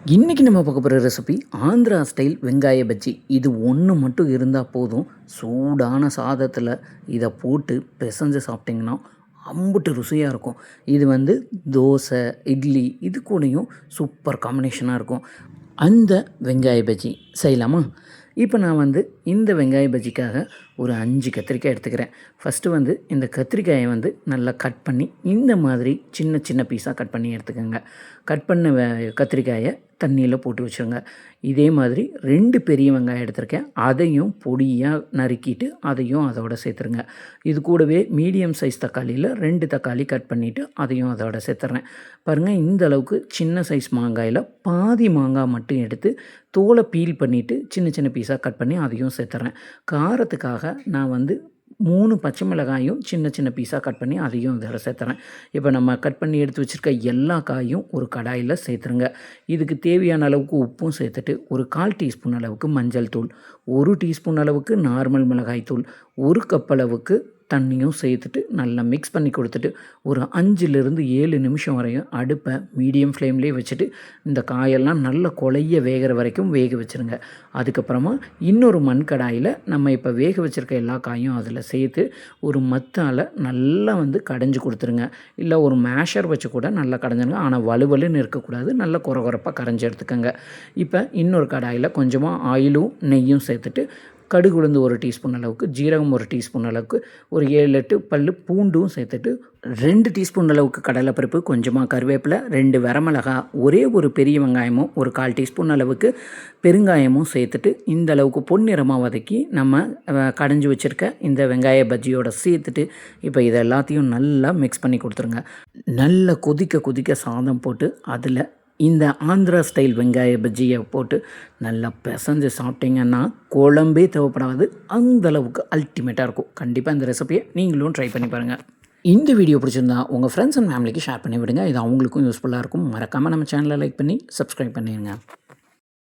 இன்றைக்கி நம்ம பார்க்க போகிற ரெசிபி ஆந்திரா ஸ்டைல் வெங்காய பஜ்ஜி. இது ஒன்று மட்டும் இருந்தால் போதும். சூடான சாதத்தில் இதை போட்டு பிசைஞ்சு சாப்பிட்டிங்கன்னா அம்புட்டு ருசியாக இருக்கும். இது தோசை, இட்லி இது கூடயும் சூப்பர் காம்பினேஷனாக இருக்கும். அந்த வெங்காய பஜ்ஜி செய்யலாமா? இப்போ நான் இந்த வெங்காய பஜ்ஜிக்காக ஒரு 5 கத்திரிக்காய் எடுத்துக்கிறேன். ஃபஸ்ட்டு இந்த கத்திரிக்காயை நல்லா கட் பண்ணி இந்த மாதிரி சின்ன சின்ன பீஸாக கட் பண்ணி எடுத்துக்கோங்க. கட் பண்ண கத்திரிக்காயை தண்ணியில் போட்டு வச்சுருங்க. இதே மாதிரி 2 பெரிய வெங்காயம் எடுத்திருக்கேன். அதையும் பொடியாக நறுக்கிட்டு அதையும் அதோட சேர்த்துருங்க. இது கூடவே மீடியம் சைஸ் தக்காளியில் 2 தக்காளி கட் பண்ணிவிட்டு அதையும் அதோட சேர்த்துறேன். பாருங்கள், இந்த அளவுக்கு சின்ன சைஸ் மாங்காயில் பாதி மாங்காய் மட்டும் எடுத்து தோலை பீல் பண்ணிவிட்டு சின்ன சின்ன பீஸாக கட் பண்ணி அதையும் சேர்த்துறேன். காரத்துக்காக நான் 3 பச்சை மிளகாயும் சின்ன சின்ன பீஸாக கட் பண்ணி அதையும் இதில் சேர்த்துறேன். இப்போ நம்ம கட் பண்ணி எடுத்து வச்சுருக்க எல்லா காயும் ஒரு கடாயில் சேர்த்துருங்க. இதுக்கு தேவையான அளவுக்கு உப்பும் சேர்த்துட்டு ஒரு 1/4 டீஸ்பூன் அளவுக்கு மஞ்சள் தூள், 1 டீஸ்பூன் அளவுக்கு நார்மல் மிளகாய் தூள், 1 கப் அளவுக்கு தண்ணியும் சேர்த்துட்டு நல்லா மிக்ஸ் பண்ணி கொடுத்துட்டு ஒரு 5லிருந்து 7 நிமிஷம் வரையும் அடுப்பை மீடியம் ஃப்ளேம்லேயே வச்சுட்டு இந்த காயெல்லாம் நல்லா கொலைய வேகிற வரைக்கும் வேக வச்சுருங்க. அதுக்கப்புறமா இன்னொரு மண் கடாயில் நம்ம இப்போ வேக வச்சுருக்க எல்லா காயும் அதில் சேர்த்து ஒரு மத்தால் நல்லா கடைஞ்சி கொடுத்துருங்க. இல்லை ஒரு மேஷர் வச்சு கூட நல்லா கடைஞ்சிருங்க. ஆனால் வலுவலுன்னு இருக்கக்கூடாது. நல்லா குறப்பாக கரைஞ்சி எடுத்துக்கோங்க. இப்போ இன்னொரு கடாயில் கொஞ்சமாக ஆயிலும் நெய்யும் சேர்த்துட்டு கடுகு உளுந்து 1 டீஸ்பூன் அளவுக்கு, ஜீரகம் 1 டீஸ்பூன் அளவுக்கு, ஒரு 7-8 பல்லு பூண்டும் சேர்த்துட்டு 2 டீஸ்பூன் அளவுக்கு கடலைப்பருப்பு, கொஞ்சமாக கருவேப்பிலை, 2 வரமிளகா, ஒரே ஒரு பெரிய வெங்காயமும் ஒரு 1/4 டீஸ்பூன் அளவுக்கு பெருங்காயமும் சேர்த்துட்டு இந்த அளவுக்கு பொன்னிறமாக வதக்கி நம்ம கடைஞ்சி வச்சுருக்க இந்த வெங்காய பஜ்ஜியோட சேர்த்துட்டு இப்போ இது எல்லாத்தையும் நல்லா மிக்ஸ் பண்ணி கொடுத்துருங்க. நல்லா கொதிக்க சாதம் போட்டு அதில் இந்த ஆந்திரா ஸ்டைல் வெங்காய பஜ்ஜியை போட்டு நல்லா பிசைஞ்சு சாப்பிட்டிங்கன்னா குழம்பே தேவைப்படாது. அந்தளவுக்கு அல்டிமேட்டாக இருக்கும். கண்டிப்பாக இந்த ரெசிபியை நீங்களும் ட்ரை பண்ணி பாருங்கள். இந்த வீடியோ பிடிச்சிருந்தா உங்கள் ஃப்ரெண்ட்ஸ் அண்ட் ஃபேமிலிக்கு ஷேர் பண்ணி விடுங்க. இது அவங்களுக்கும் யூஸ்ஃபுல்லாக இருக்கும். மறக்காமல் நம்ம சேனலை லைக் பண்ணி சப்ஸ்கிரைப் பண்ணிடுங்க.